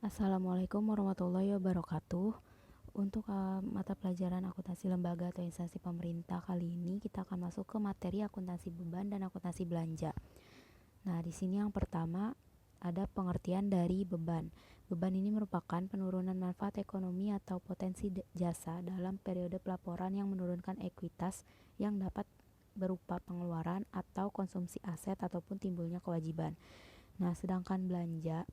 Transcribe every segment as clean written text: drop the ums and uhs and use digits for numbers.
Assalamualaikum warahmatullahi wabarakatuh. Untuk mata pelajaran akuntansi lembaga atau instansi pemerintah kali ini kita akan masuk ke materi akuntansi beban dan akuntansi belanja. Nah, di sini yang pertama ada pengertian dari beban. Beban ini merupakan penurunan manfaat ekonomi atau potensi jasa dalam periode pelaporan yang menurunkan ekuitas yang dapat berupa pengeluaran atau konsumsi aset ataupun timbulnya kewajiban. Nah, sedangkan belanja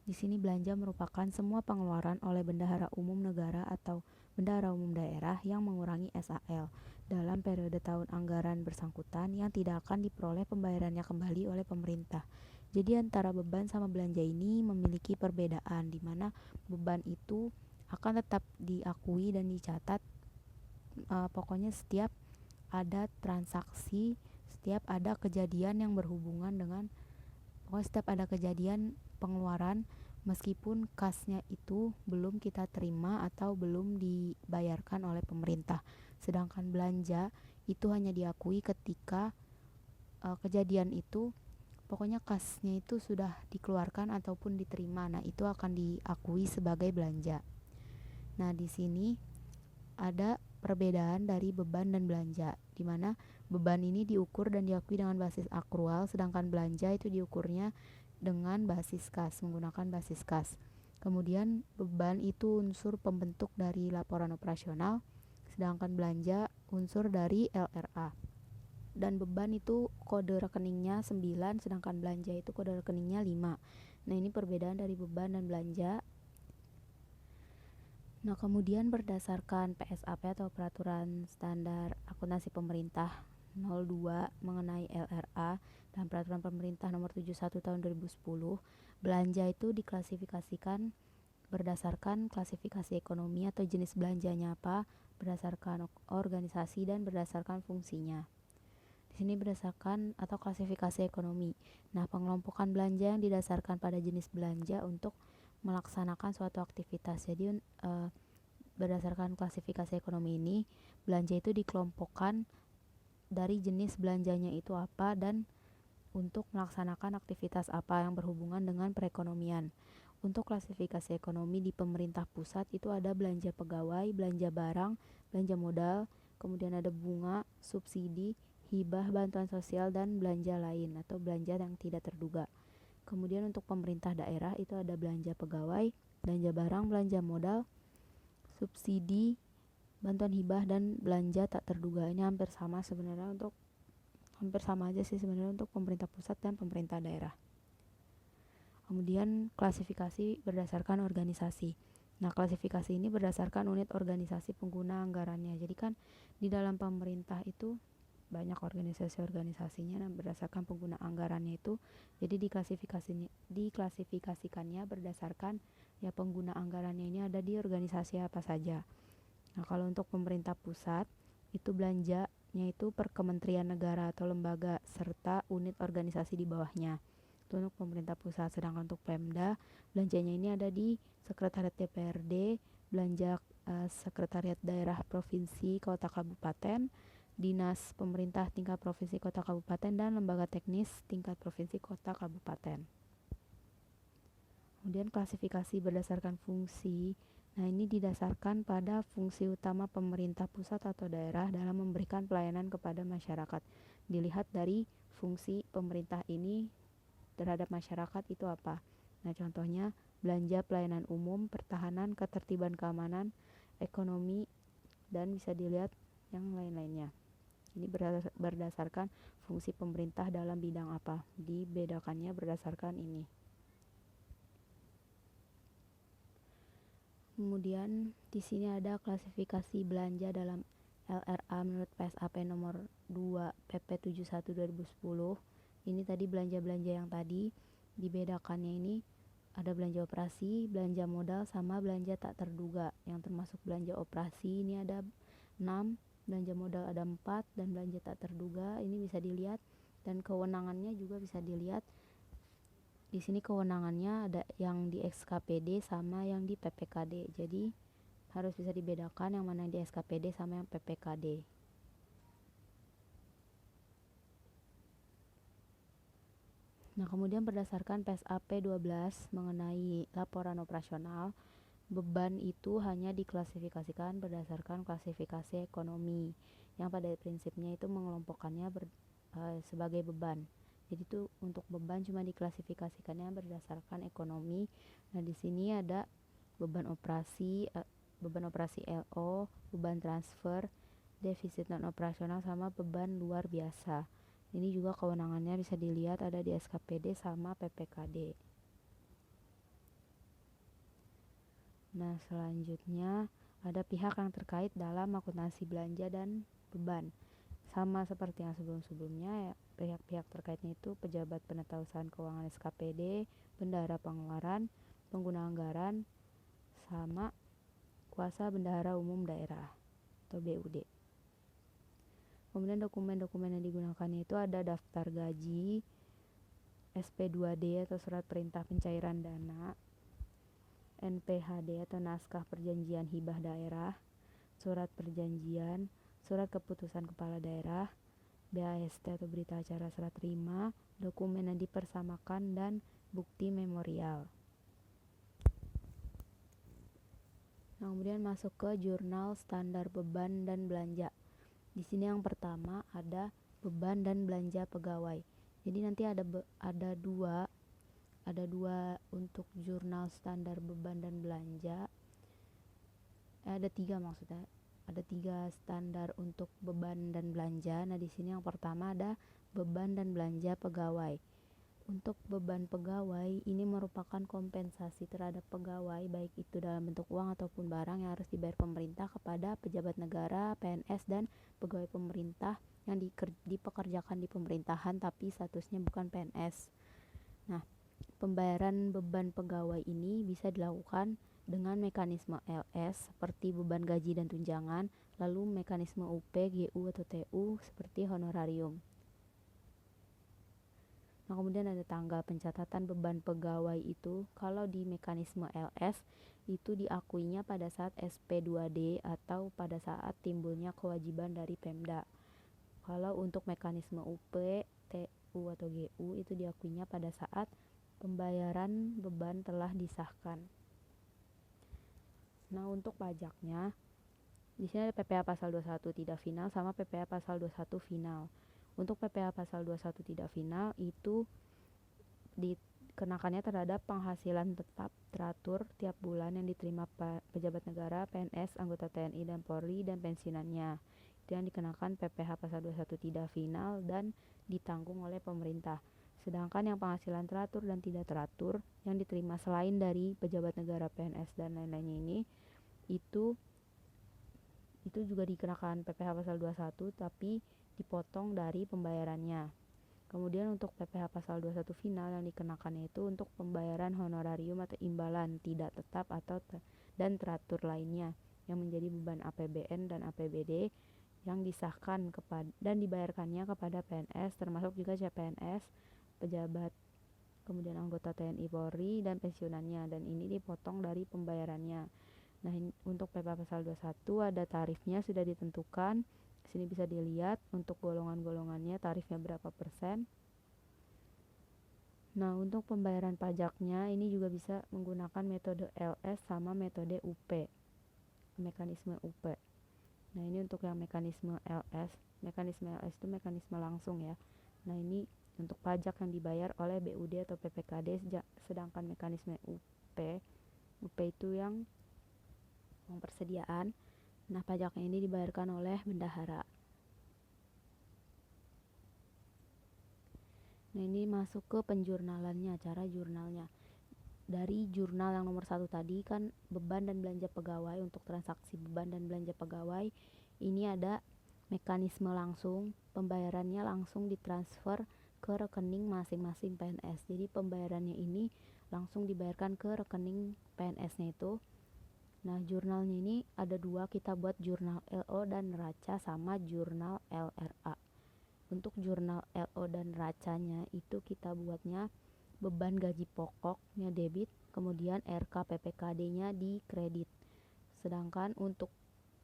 di sini belanja merupakan semua pengeluaran oleh bendahara umum negara atau bendahara umum daerah yang mengurangi SAL dalam periode tahun anggaran bersangkutan yang tidak akan diperoleh pembayarannya kembali oleh pemerintah. Jadi antara beban sama belanja ini memiliki perbedaan, di mana beban itu akan tetap diakui dan dicatat, pokoknya setiap ada transaksi, setiap ada kejadian yang berhubungan dengan setiap ada kejadian pengeluaran meskipun kasnya itu belum kita terima atau belum dibayarkan oleh pemerintah. Sedangkan belanja itu hanya diakui ketika kejadian itu, pokoknya kasnya itu sudah dikeluarkan ataupun diterima. Nah, itu akan diakui sebagai belanja. Nah, di sini ada perbedaan dari beban dan belanja, di mana beban ini diukur dan diakui dengan basis akrual, sedangkan belanja itu diukurnya dengan basis kas, menggunakan basis kas. Kemudian beban itu unsur pembentuk dari laporan operasional, sedangkan belanja unsur dari LRA. Dan beban itu kode rekeningnya 9, sedangkan belanja itu kode rekeningnya 5. Nah, ini perbedaan dari beban dan belanja. Nah, kemudian berdasarkan PSAP atau Peraturan Standar Akuntansi Pemerintah 02 mengenai LRA dan Peraturan Pemerintah Nomor 71 Tahun 2010, belanja itu diklasifikasikan berdasarkan klasifikasi ekonomi atau jenis belanjanya apa, berdasarkan organisasi dan berdasarkan fungsinya. Di sini berdasarkan atau klasifikasi ekonomi. Nah, pengelompokan belanja yang didasarkan pada jenis belanja untuk melaksanakan suatu aktivitas. Jadi berdasarkan klasifikasi ekonomi ini, belanja itu dikelompokkan dari jenis belanjanya itu apa dan untuk melaksanakan aktivitas apa yang berhubungan dengan perekonomian. Untuk klasifikasi ekonomi di pemerintah pusat itu ada belanja pegawai, belanja barang, belanja modal, kemudian ada bunga, subsidi, hibah, bantuan sosial, dan belanja lain atau belanja yang tidak terduga. Kemudian untuk pemerintah daerah itu ada belanja pegawai, belanja barang, belanja modal, subsidi, bantuan hibah, dan belanja tak terduga. Ini hampir sama aja sih sebenarnya untuk pemerintah pusat dan pemerintah daerah. Kemudian klasifikasi berdasarkan organisasi. Nah, klasifikasi ini berdasarkan unit organisasi pengguna anggarannya. Jadi kan di dalam pemerintah itu banyak organisasi-organisasinya dan berdasarkan pengguna anggarannya itu, jadi diklasifikasikannya berdasarkan ya pengguna anggarannya ini ada di organisasi apa saja. Nah, kalau untuk pemerintah pusat itu belanjanya itu per kementerian negara atau lembaga serta unit organisasi di bawahnya. Itu untuk pemerintah pusat. Sedangkan untuk Pemda, belanjanya ini ada di sekretariat DPRD, belanja sekretariat daerah provinsi, kota, kabupaten, dinas pemerintah tingkat provinsi, kota, kabupaten, dan lembaga teknis tingkat provinsi, kota, kabupaten. Kemudian klasifikasi berdasarkan fungsi. Nah, ini didasarkan pada fungsi utama pemerintah pusat atau daerah dalam memberikan pelayanan kepada masyarakat. Dilihat dari fungsi pemerintah ini terhadap masyarakat itu apa. Nah, contohnya belanja pelayanan umum, pertahanan, ketertiban keamanan, ekonomi, dan bisa dilihat yang lain-lainnya. Ini berdasarkan fungsi pemerintah dalam bidang apa. Dibedakannya berdasarkan ini. Kemudian di sini ada klasifikasi belanja dalam LRA menurut PSAP nomor 2 PP 71 2010. Ini tadi belanja-belanja yang tadi, dibedakannya ini ada belanja operasi, belanja modal, sama belanja tak terduga. Yang termasuk belanja operasi ini ada 6, belanja modal ada 4, dan belanja tak terduga ini bisa dilihat, dan kewenangannya juga bisa dilihat. Di sini kewenangannya ada yang di SKPD sama yang di PPKD. Jadi harus bisa dibedakan yang mana yang di SKPD sama yang PPKD. Nah, kemudian berdasarkan PSAP 12 mengenai laporan operasional, beban itu hanya diklasifikasikan berdasarkan klasifikasi ekonomi, yang pada prinsipnya itu mengelompokkannya sebagai beban. Jadi itu untuk beban cuma diklasifikasikannya berdasarkan ekonomi. Nah, di sini ada beban operasi, LO, beban transfer, defisit non operasional, sama beban luar biasa. Ini juga kewenangannya bisa dilihat ada di SKPD sama PPKD. Nah, selanjutnya ada pihak yang terkait dalam akuntansi belanja dan beban. Sama seperti yang sebelum-sebelumnya, ya, pihak-pihak terkaitnya itu pejabat penetapan keuangan SKPD, bendahara pengeluaran, pengguna anggaran, sama kuasa bendahara umum daerah atau BUD. Kemudian dokumen-dokumen yang digunakan itu ada daftar gaji, SP2D atau surat perintah pencairan dana, NPHD atau naskah perjanjian hibah daerah, surat perjanjian, surat keputusan kepala daerah, BAST atau berita acara serah terima, dokumen yang dipersamakan, dan bukti memorial. Nah, kemudian masuk ke jurnal standar beban dan belanja. Di sini yang pertama ada beban dan belanja pegawai. Jadi nanti ada dua untuk jurnal standar beban dan belanja. Ada tiga maksudnya. Ada 3 standar untuk beban dan belanja. Nah, di sini yang pertama ada beban dan belanja pegawai. Untuk beban pegawai ini merupakan kompensasi terhadap pegawai, baik itu dalam bentuk uang ataupun barang, yang harus dibayar pemerintah kepada pejabat negara, PNS, dan pegawai pemerintah yang dipekerjakan di pemerintahan tapi statusnya bukan PNS. Nah, pembayaran beban pegawai ini bisa dilakukan dengan mekanisme LS seperti beban gaji dan tunjangan, lalu mekanisme UP, GU atau TU seperti honorarium. Nah, kemudian ada tanggal pencatatan beban pegawai itu. Kalau di mekanisme LS itu diakuinya pada saat SP2D atau pada saat timbulnya kewajiban dari Pemda. Kalau untuk mekanisme UP, TU atau GU itu diakuinya pada saat pembayaran beban telah disahkan. Nah, untuk pajaknya di sini ada PPh pasal 21 tidak final sama PPh pasal 21 final. Untuk PPh pasal 21 tidak final itu dikenakannya terhadap penghasilan tetap teratur tiap bulan yang diterima pejabat negara, PNS, anggota TNI dan Polri, dan pensiunannya. Itu yang dikenakan PPh pasal 21 tidak final dan ditanggung oleh pemerintah. Sedangkan yang penghasilan teratur dan tidak teratur yang diterima selain dari pejabat negara, PNS, dan lain-lainnya ini itu juga dikenakan PPh pasal 21 tapi dipotong dari pembayarannya. Kemudian untuk PPh pasal 21 final yang dikenakan itu untuk pembayaran honorarium atau imbalan tidak tetap atau dan teratur lainnya yang menjadi beban APBN dan APBD yang disahkan dan dibayarkannya kepada PNS, termasuk juga CPNS, pejabat, kemudian anggota TNI Polri, dan pensiunannya, dan ini dipotong dari pembayarannya. Nah, untuk PPh pasal 21 ada tarifnya sudah ditentukan. Di sini bisa dilihat untuk golongan-golongannya tarifnya berapa persen. Nah, untuk pembayaran pajaknya ini juga bisa menggunakan metode LS sama metode UP, mekanisme UP. Nah, ini untuk yang mekanisme LS. Mekanisme LS itu mekanisme langsung ya. Nah, ini untuk pajak yang dibayar oleh BUD atau PPKD, sedangkan mekanisme UP itu yang persediaan. Nah, pajaknya ini dibayarkan oleh bendahara. Nah, ini masuk ke penjurnalannya, cara jurnalnya. Dari jurnal yang nomor 1 tadi kan beban dan belanja pegawai, untuk transaksi beban dan belanja pegawai ini ada mekanisme langsung, pembayarannya langsung ditransfer ke rekening masing-masing PNS. Jadi pembayarannya ini langsung dibayarkan ke rekening PNS-nya itu. Nah, jurnalnya ini ada 2, kita buat jurnal LO dan neraca sama jurnal LRA. Untuk jurnal LO dan neracanya itu kita buatnya beban gaji pokoknya debit, kemudian RK PPKD-nya di kredit. Sedangkan untuk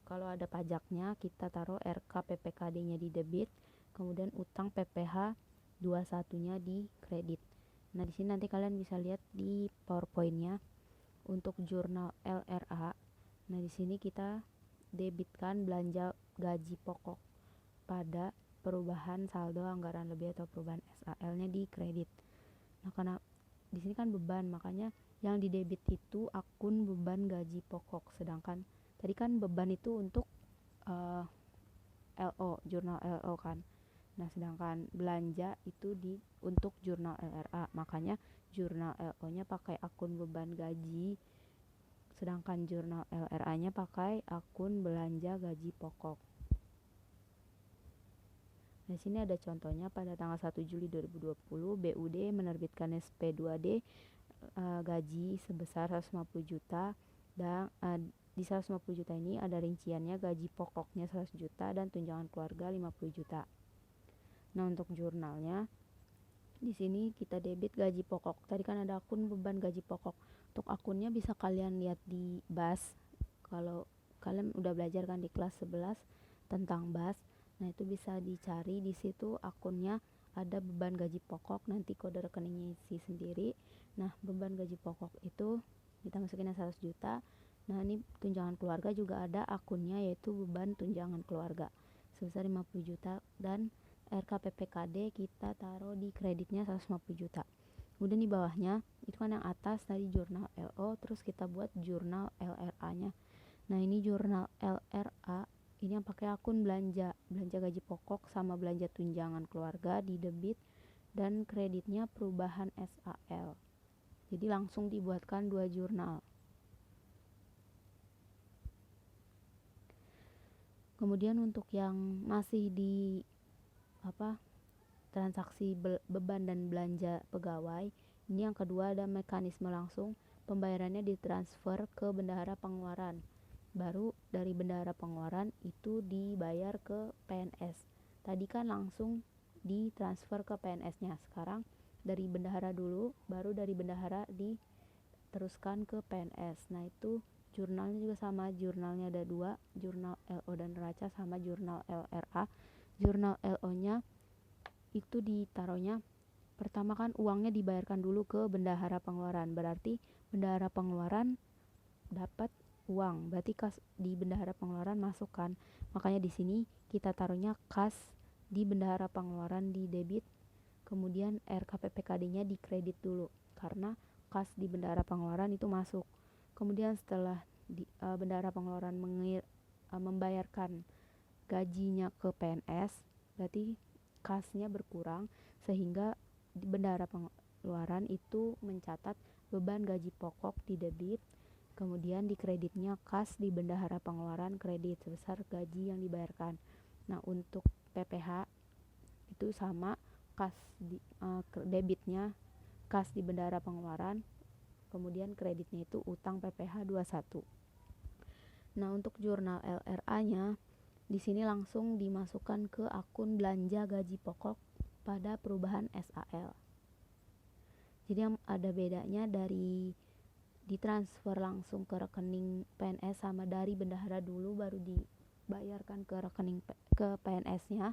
kalau ada pajaknya kita taruh RK PPKD-nya di debit, kemudian utang PPh 21-nya di kredit. Nah, di sini nanti kalian bisa lihat di PowerPoint-nya untuk jurnal LRA. Nah, di sini kita debitkan belanja gaji pokok pada perubahan saldo anggaran lebih atau perubahan SAL-nya di kredit. Nah, karena di sini kan beban, makanya yang didebit itu akun beban gaji pokok. Sedangkan tadi kan beban itu untuk LO, jurnal LO kan. Nah, sedangkan belanja itu untuk jurnal LRA. Makanya jurnal LO-nya pakai akun beban gaji, sedangkan jurnal LRA-nya pakai akun belanja gaji pokok. Nah, sini ada contohnya pada tanggal 1 Juli 2020 BUD menerbitkan SP2D gaji sebesar 150 juta dan di 150 juta ini ada rinciannya gaji pokoknya 100 juta dan tunjangan keluarga 50 juta. Nah, untuk jurnalnya di sini kita debit gaji pokok. Tadi kan ada akun beban gaji pokok. Untuk akunnya bisa kalian lihat di BAS. Kalau kalian udah belajar kan di kelas 11 tentang BAS. Nah, itu bisa dicari di situ akunnya ada beban gaji pokok, nanti kode rekeningnya isi sendiri. Nah, beban gaji pokok itu kita masukin 100 juta. Nah, ini tunjangan keluarga juga ada akunnya, yaitu beban tunjangan keluarga sebesar 50 juta dan RKPPKD kita taruh di kreditnya 150 juta. Kemudian di bawahnya itu kan yang atas tadi jurnal LO, terus kita buat jurnal LRA-nya. Nah, ini jurnal LRA ini yang pakai akun belanja gaji pokok sama belanja tunjangan keluarga di debit dan kreditnya perubahan SAL. Jadi langsung dibuatkan 2 jurnal. Kemudian untuk yang masih di transaksi beban dan belanja pegawai, ini yang kedua ada mekanisme langsung, pembayarannya ditransfer ke bendahara pengeluaran. Baru dari bendahara pengeluaran itu dibayar ke PNS. Tadi kan langsung ditransfer ke PNS-nya. Sekarang dari bendahara dulu, baru dari bendahara diteruskan ke PNS. Nah, itu jurnalnya juga sama, jurnalnya ada 2, jurnal LO dan neraca sama jurnal LRA. Jurnal LO-nya itu ditaruhnya pertama kan uangnya dibayarkan dulu ke bendahara pengeluaran. Berarti bendahara pengeluaran dapat uang, berarti kas di bendahara pengeluaran masuk kan. Makanya di sini kita taruhnya kas di bendahara pengeluaran di debit, kemudian RKPPKD-nya di kredit dulu karena kas di bendahara pengeluaran itu masuk. Kemudian setelah bendahara pengeluaran membayarkan gajinya ke PNS, berarti kasnya berkurang sehingga di bendahara pengeluaran itu mencatat beban gaji pokok di debit, kemudian di kreditnya kas di bendahara pengeluaran kredit sebesar gaji yang dibayarkan. Nah, untuk PPH itu sama, kas di debitnya kas di bendahara pengeluaran, kemudian kreditnya itu utang PPH 21. Nah, untuk jurnal LRA-nya di sini langsung dimasukkan ke akun belanja gaji pokok pada perubahan SAL. Jadi yang ada bedanya dari ditransfer langsung ke rekening PNS sama dari bendahara dulu baru dibayarkan ke rekening ke PNS-nya,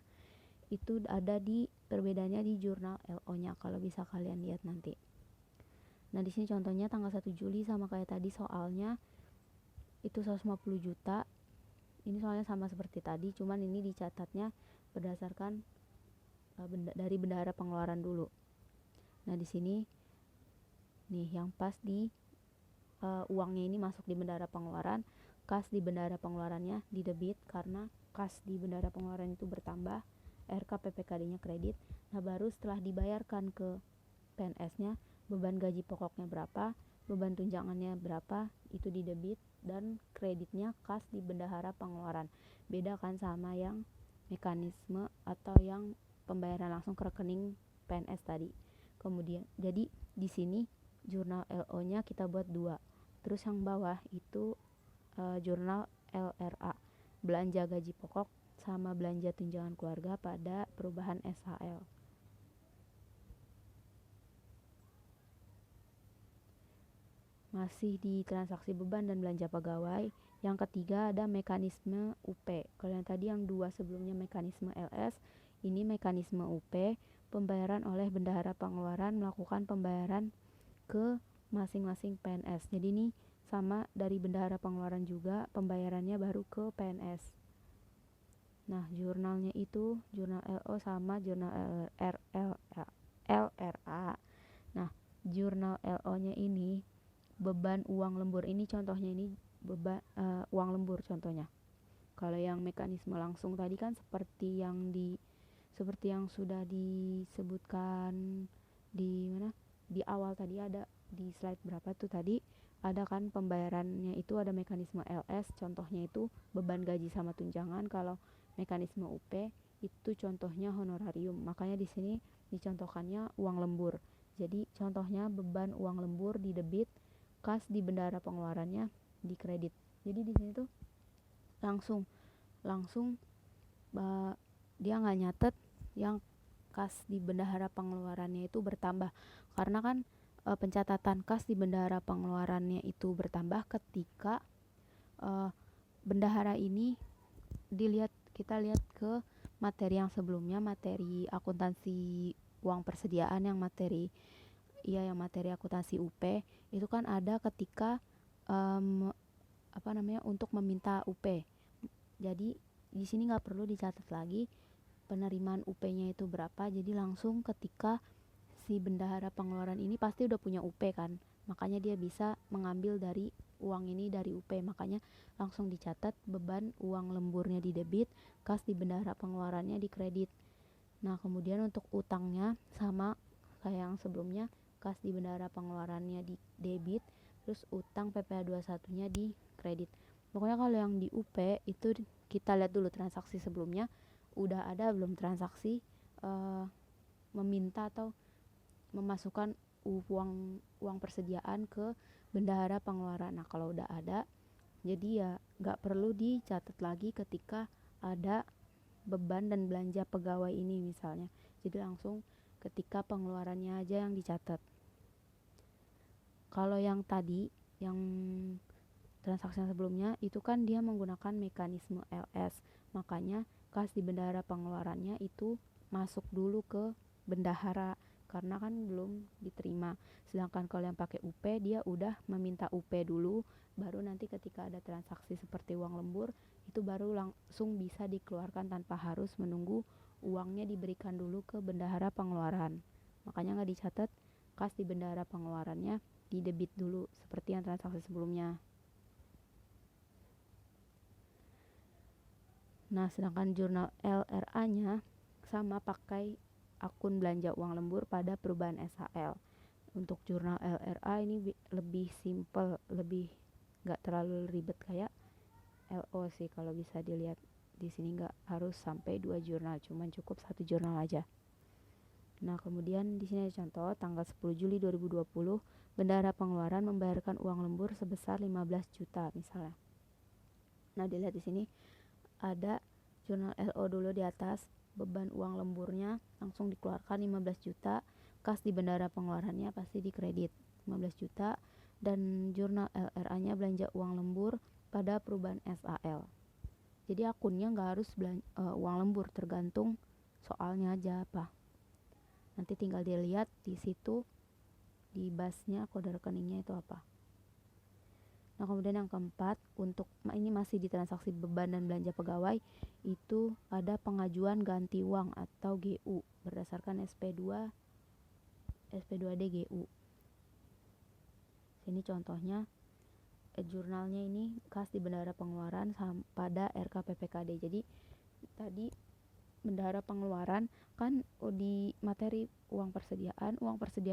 itu ada di perbedaannya di jurnal LO-nya kalau bisa kalian lihat nanti. Nah, di sini contohnya tanggal 1 Juli sama kayak tadi soalnya itu 150 juta. Ini soalnya sama seperti tadi, cuman ini dicatatnya berdasarkan dari bendahara pengeluaran dulu. Nah, di sini nih yang pas di uangnya ini masuk di bendahara pengeluaran, kas di bendahara pengeluarannya di debit karena kas di bendahara pengeluaran itu bertambah, RKPPKD-nya kredit. Nah, baru setelah dibayarkan ke PNS-nya, beban gaji pokoknya berapa, beban tunjangannya berapa, itu di debit dan kreditnya kas di bendahara pengeluaran. Beda kan sama yang mekanisme atau yang pembayaran langsung ke rekening PNS tadi. Kemudian jadi di sini jurnal LO-nya kita buat 2. Terus yang bawah itu jurnal LRA, belanja gaji pokok sama belanja tunjangan keluarga pada perubahan SHL. Masih di transaksi beban dan belanja pegawai, yang ketiga ada mekanisme UP. Kalau yang tadi yang 2 sebelumnya mekanisme LS, ini mekanisme UP. pembayaran oleh bendahara pengeluaran melakukan pembayaran ke masing-masing PNS. Jadi ini sama dari bendahara pengeluaran juga pembayarannya baru ke PNS. Nah, jurnalnya itu jurnal LO sama jurnal LRA. Nah, jurnal LO-nya ini beban uang lembur, ini contohnya, ini beban uang lembur contohnya. Kalau yang mekanisme langsung tadi kan seperti yang sudah disebutkan di mana? Di awal tadi ada di slide berapa tuh tadi, ada kan pembayarannya itu ada mekanisme LS, contohnya itu beban gaji sama tunjangan. Kalau mekanisme UP itu contohnya honorarium. Makanya di sini dicontohkannya uang lembur. Jadi contohnya beban uang lembur di debit, kas di bendahara pengeluarannya di kredit. Jadi di sini tuh langsung dia nggak nyatet yang kas di bendahara pengeluarannya itu bertambah, karena kan pencatatan kas di bendahara pengeluarannya itu bertambah ketika bendahara ini kita lihat ke materi yang sebelumnya, materi akuntansi uang persediaan, yang materi akuntansi UP itu kan ada ketika untuk meminta UP. Jadi di sini nggak perlu dicatat lagi penerimaan UP-nya itu berapa, jadi langsung ketika si bendahara pengeluaran ini pasti udah punya UP kan, makanya dia bisa mengambil dari uang ini dari UP, makanya langsung dicatat beban uang lemburnya di debit, kas di bendahara pengeluarannya di kredit. Nah, kemudian untuk utangnya sama kayak yang sebelumnya, kas di bendahara pengeluarannya di debit, terus utang PPh 21-nya di kredit. Pokoknya kalau yang di UP itu kita lihat dulu transaksi sebelumnya udah ada belum transaksi meminta atau memasukkan uang persediaan ke bendahara pengeluaran. Nah, kalau udah ada, jadi ya nggak perlu dicatat lagi ketika ada beban dan belanja pegawai ini misalnya. Jadi langsung ketika pengeluarannya aja yang dicatat. Kalau yang tadi, yang transaksi sebelumnya itu kan dia menggunakan mekanisme LS, makanya kas di bendahara pengeluarannya itu masuk dulu ke bendahara karena kan belum diterima. Sedangkan kalau yang pakai UP dia udah meminta UP dulu, baru nanti ketika ada transaksi seperti uang lembur itu baru langsung bisa dikeluarkan tanpa harus menunggu uangnya diberikan dulu ke bendahara pengeluaran. Makanya nggak dicatat kas di bendahara pengeluarannya di debit dulu seperti yang transaksi sebelumnya. Nah, sedangkan jurnal LRA-nya sama pakai akun belanja uang lembur pada perubahan SHL. Untuk jurnal LRA ini lebih simple, lebih nggak terlalu ribet kayak LO sih kalau bisa dilihat. Di sini nggak harus sampai 2 jurnal, cuman cukup 1 jurnal aja. Nah, kemudian di sini ada contoh tanggal 10 Juli 2020, bendahara pengeluaran membayarkan uang lembur sebesar 15 juta misalnya. Nah, dilihat di sini ada jurnal LO dulu di atas, beban uang lemburnya langsung dikeluarkan 15 juta, kas di bendahara pengeluarannya pasti dikredit 15 juta, dan jurnal LRA-nya belanja uang lembur pada perubahan SAL. Jadi akunnya nggak harus uang lembur, tergantung soalnya aja apa. Nanti tinggal dilihat di situ di basnya kode rekeningnya itu apa. Nah, kemudian yang keempat, untuk ini masih di transaksi beban dan belanja pegawai, itu ada pengajuan ganti uang atau GU berdasarkan SP2D GU. Sini contohnya jurnalnya ini kas di bendahara pengeluaran pada RKPPKD. Jadi tadi bendahara pengeluaran kan di materi uang persediaan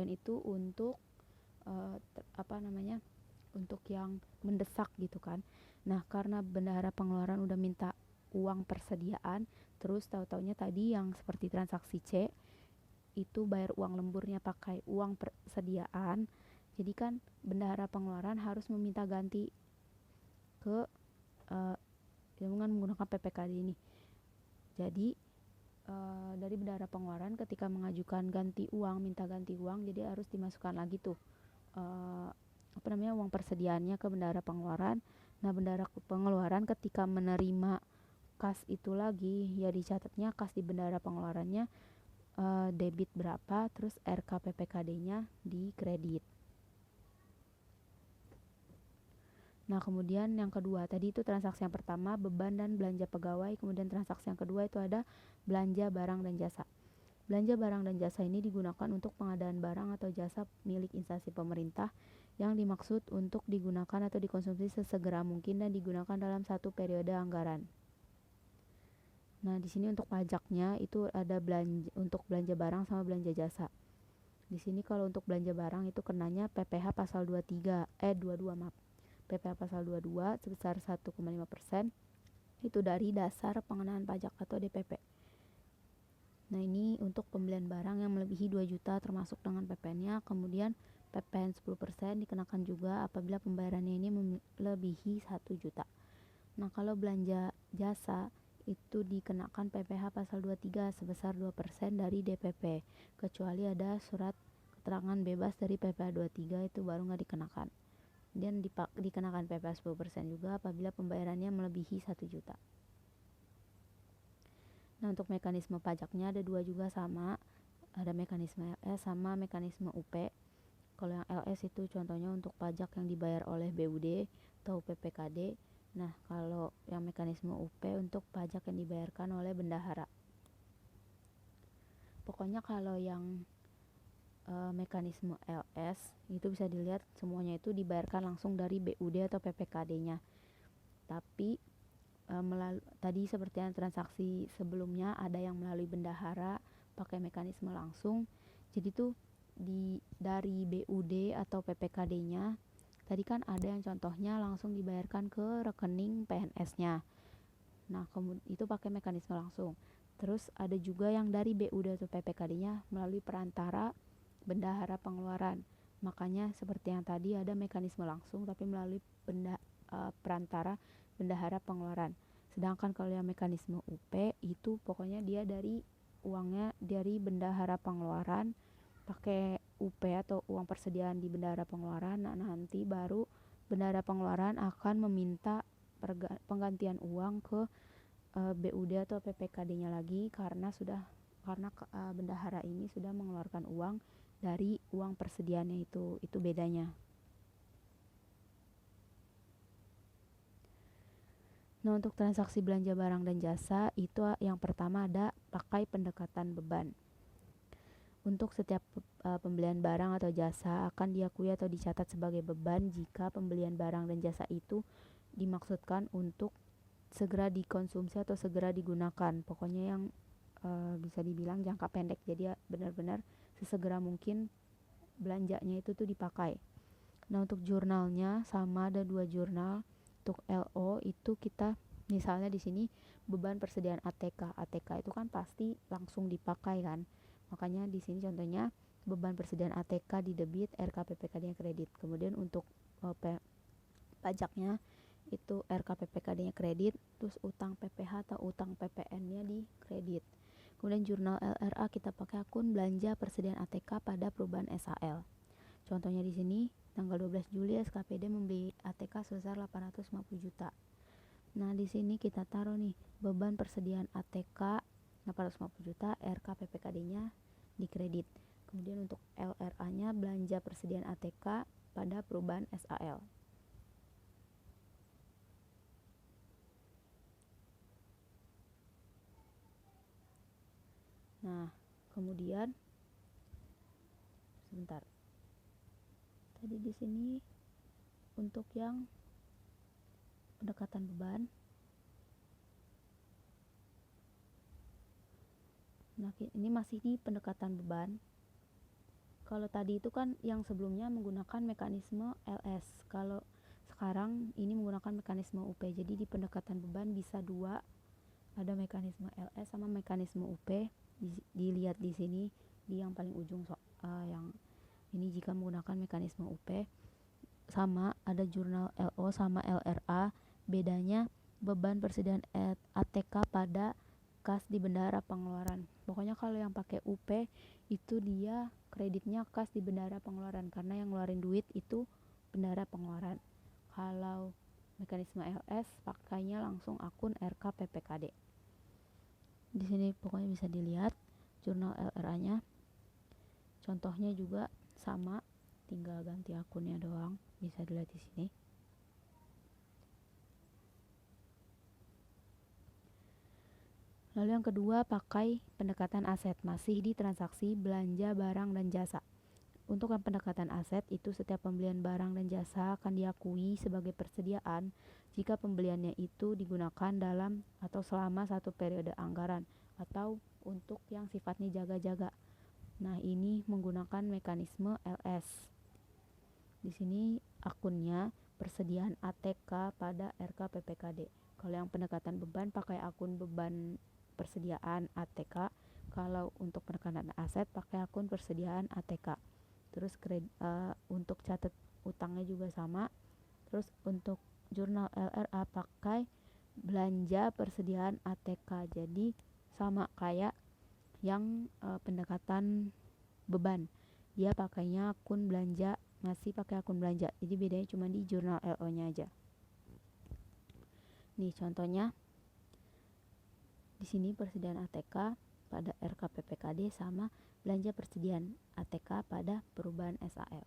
itu untuk untuk yang mendesak gitu kan. Nah, karena bendahara pengeluaran udah minta uang persediaan, terus tahu-taunya tadi yang seperti transaksi C itu bayar uang lemburnya pakai uang persediaan, jadi kan bendahara pengeluaran harus meminta ganti ke dengan menggunakan PPKD ini. Jadi dari bendahara pengeluaran ketika mengajukan minta ganti uang, jadi harus dimasukkan lagi tuh uang persediaannya ke bendahara pengeluaran. Nah, bendahara pengeluaran ketika menerima kas itu lagi, ya dicatatnya kas di bendahara pengeluarannya debit berapa, terus RKPPKD-nya di kredit. Nah, kemudian yang kedua, tadi itu transaksi yang pertama, beban dan belanja pegawai. Kemudian transaksi yang kedua itu ada belanja barang dan jasa. Belanja barang dan jasa ini digunakan untuk pengadaan barang atau jasa milik instansi pemerintah yang dimaksud untuk digunakan atau dikonsumsi sesegera mungkin dan digunakan dalam satu periode anggaran. Nah, di sini untuk pajaknya itu ada untuk belanja barang sama belanja jasa. Di sini kalau untuk belanja barang itu kenanya PPh pasal 22 maaf. PPh pasal 22 sebesar 1,5% itu dari dasar pengenaan pajak atau DPP. Nah, ini untuk pembelian barang yang melebihi 2 juta termasuk dengan PPN-nya. Kemudian PPN 10% dikenakan juga apabila pembayarannya ini melebihi 1 juta. Nah, kalau belanja jasa itu dikenakan PPh pasal 23 sebesar 2% dari DPP, kecuali ada surat keterangan bebas dari PPh 23 itu baru nggak dikenakan. Dan dikenakan PPh 10% juga apabila pembayarannya melebihi 1 juta. Nah, untuk mekanisme pajaknya ada dua juga sama, ada mekanisme LS sama mekanisme UP. Kalau yang LS itu contohnya untuk pajak yang dibayar oleh BUD atau PPKD. Nah, kalau yang mekanisme UP untuk pajak yang dibayarkan oleh bendahara. Pokoknya kalau yang mekanisme LS itu bisa dilihat semuanya itu dibayarkan langsung dari BUD atau PPKD-nya. Tapi tadi seperti yang transaksi sebelumnya ada yang melalui bendahara pakai mekanisme langsung. Jadi tuh dari BUD atau PPKD-nya tadi kan ada yang contohnya langsung dibayarkan ke rekening PNS-nya. Nah, itu pakai mekanisme langsung. Terus ada juga yang dari BUD atau PPKD-nya melalui perantara bendahara pengeluaran. Makanya seperti yang tadi ada mekanisme langsung tapi melalui perantara bendahara pengeluaran. Sedangkan kalau yang mekanisme UP itu pokoknya dia dari uangnya dari bendahara pengeluaran pakai UP atau uang persediaan di bendahara pengeluaran. Nah, nanti baru bendahara pengeluaran akan meminta penggantian uang ke BUD atau PPKD-nya lagi karena bendahara ini sudah mengeluarkan uang dari uang persediaannya itu bedanya. Nah, untuk transaksi belanja barang dan jasa itu yang pertama ada pakai pendekatan beban. Untuk setiap pembelian barang atau jasa akan diakui atau dicatat sebagai beban jika pembelian barang dan jasa itu dimaksudkan untuk segera dikonsumsi atau segera digunakan. Pokoknya yang bisa dibilang jangka pendek, jadi benar-benar sesegera mungkin belanjanya itu tuh dipakai. Nah, untuk jurnalnya sama ada 2 jurnal. Untuk LO itu kita misalnya di sini beban persediaan ATK. ATK itu kan pasti langsung dipakai kan. Makanya di sini contohnya beban persediaan ATK di debit, RKPPKD-nya kredit. Kemudian untuk pajaknya itu RKPPKD-nya kredit, terus utang PPh atau utang PPN-nya di kredit. Kemudian jurnal LRA kita pakai akun belanja persediaan ATK pada perubahan SAL. Contohnya di sini tanggal 12 Juli SKPD membeli ATK sebesar 850 juta. Nah, di sini kita taruh nih beban persediaan ATK 850 juta, RKPPKD-nya di kredit. Kemudian untuk LRA-nya belanja persediaan ATK pada perubahan SAL. Nah, kemudian sebentar. Tadi di sini untuk yang pendekatan beban. Nah, ini masih di pendekatan beban. Kalau tadi itu kan yang sebelumnya menggunakan mekanisme LS. Kalau sekarang ini menggunakan mekanisme UP. Jadi di pendekatan beban bisa dua. Ada mekanisme LS sama mekanisme UP. Dilihat di sini di yang paling ujung yang ini jika menggunakan mekanisme UP. Sama ada jurnal LO sama LRA. Bedanya beban persediaan ATK pada kas di bendahara pengeluaran. Pokoknya kalau yang pakai UP itu dia kreditnya kas di bendahara pengeluaran karena yang ngeluarin duit itu bendahara pengeluaran. Kalau mekanisme LS pakainya langsung akun RKPPKD. Di sini pokoknya bisa dilihat jurnal LRA-nya contohnya juga sama, tinggal ganti akunnya doang, bisa dilihat di sini. Lalu yang kedua, pakai pendekatan aset, masih di transaksi belanja barang dan jasa. Untuk yang pendekatan aset itu setiap pembelian barang dan jasa akan diakui sebagai persediaan jika pembeliannya itu digunakan dalam atau selama satu periode anggaran atau untuk yang sifatnya jaga-jaga. Nah, ini menggunakan mekanisme LS. Di sini akunnya persediaan ATK pada RKPPKD. Kalau yang pendekatan beban pakai akun beban persediaan ATK, kalau untuk pendekatan aset pakai akun persediaan ATK. Terus untuk catat utangnya juga sama. Terus untuk jurnal LRA pakai belanja persediaan ATK. Jadi sama kayak yang pendekatan beban, dia pakainya akun belanja, masih pakai akun belanja. Jadi bedanya cuma di jurnal LO nya aja. Nih contohnya di sini persediaan ATK pada RKPPKD sama belanja persediaan ATK pada perubahan SAL.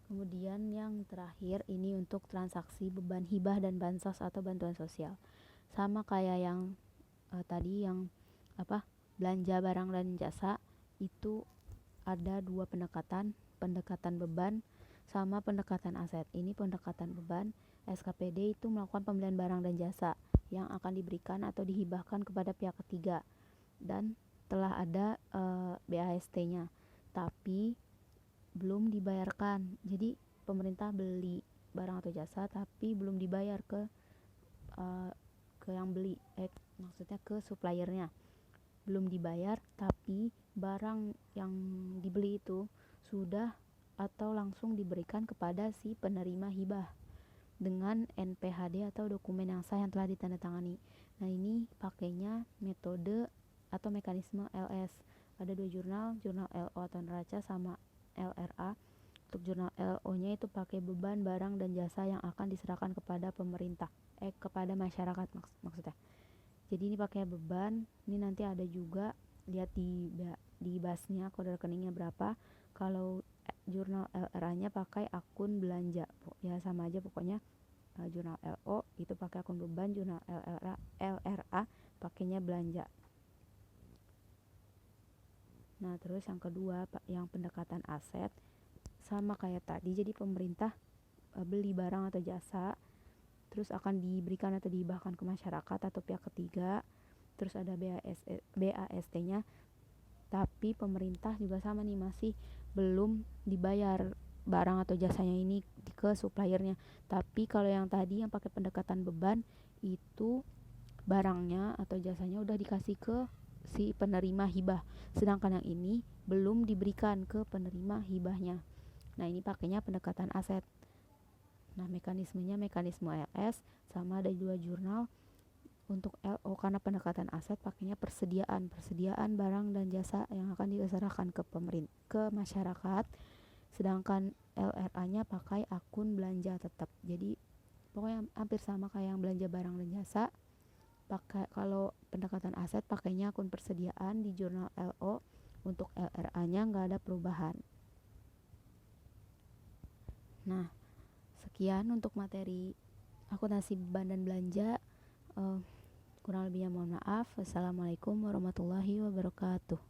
Kemudian yang terakhir ini untuk transaksi beban hibah dan bansos atau bantuan sosial. Sama kayak yang tadi yang belanja barang dan jasa, itu ada dua pendekatan beban sama pendekatan aset. Ini pendekatan beban, SKPD itu melakukan pembelian barang dan jasa yang akan diberikan atau dihibahkan kepada pihak ketiga dan telah ada BAST-nya tapi belum dibayarkan. Jadi pemerintah beli barang atau jasa tapi belum dibayar ke yang beli, maksudnya ke suppliernya. Belum dibayar tapi barang yang dibeli itu sudah atau langsung diberikan kepada si penerima hibah dengan NPHD atau dokumen yang sah yang telah ditandatangani. Nah, ini pakainya metode atau mekanisme LS. Ada dua jurnal LO atau neraca sama LRA. Untuk jurnal LO-nya itu pakai beban barang dan jasa yang akan diserahkan kepada pemerintah, kepada masyarakat maksudnya. Jadi ini pakai beban. Ini nanti ada juga lihat di basnya kode rekeningnya berapa. Kalau jurnal LRA-nya pakai akun belanja, ya sama aja pokoknya. Jurnal LO itu pakai akun beban, jurnal LRA pakainya belanja. Nah, terus yang kedua, yang pendekatan aset sama kayak tadi. Jadi pemerintah beli barang atau jasa, terus akan diberikan atau dihibahkan ke masyarakat atau pihak ketiga. Terus ada BAST-nya, tapi pemerintah juga sama nih, masih belum dibayar barang atau jasanya ini ke suppliernya. Tapi kalau yang tadi yang pakai pendekatan beban itu barangnya atau jasanya udah dikasih ke si penerima hibah, sedangkan yang ini belum diberikan ke penerima hibahnya. Nah, ini pakainya pendekatan aset. Nah, mekanismenya mekanisme LS, sama ada dua jurnal. Untuk LO karena pendekatan aset pakainya persediaan barang dan jasa yang akan diserahkan ke masyarakat, sedangkan LRA-nya pakai akun belanja tetap. Jadi pokoknya hampir sama kayak yang belanja barang dan jasa. Kalau pendekatan aset pakainya akun persediaan di jurnal LO. Untuk LRA-nya nggak ada perubahan. Nah, sekian untuk materi akuntansi beban dan belanja. Kurang lebihnya mohon maaf. Wassalamualaikum warahmatullahi wabarakatuh.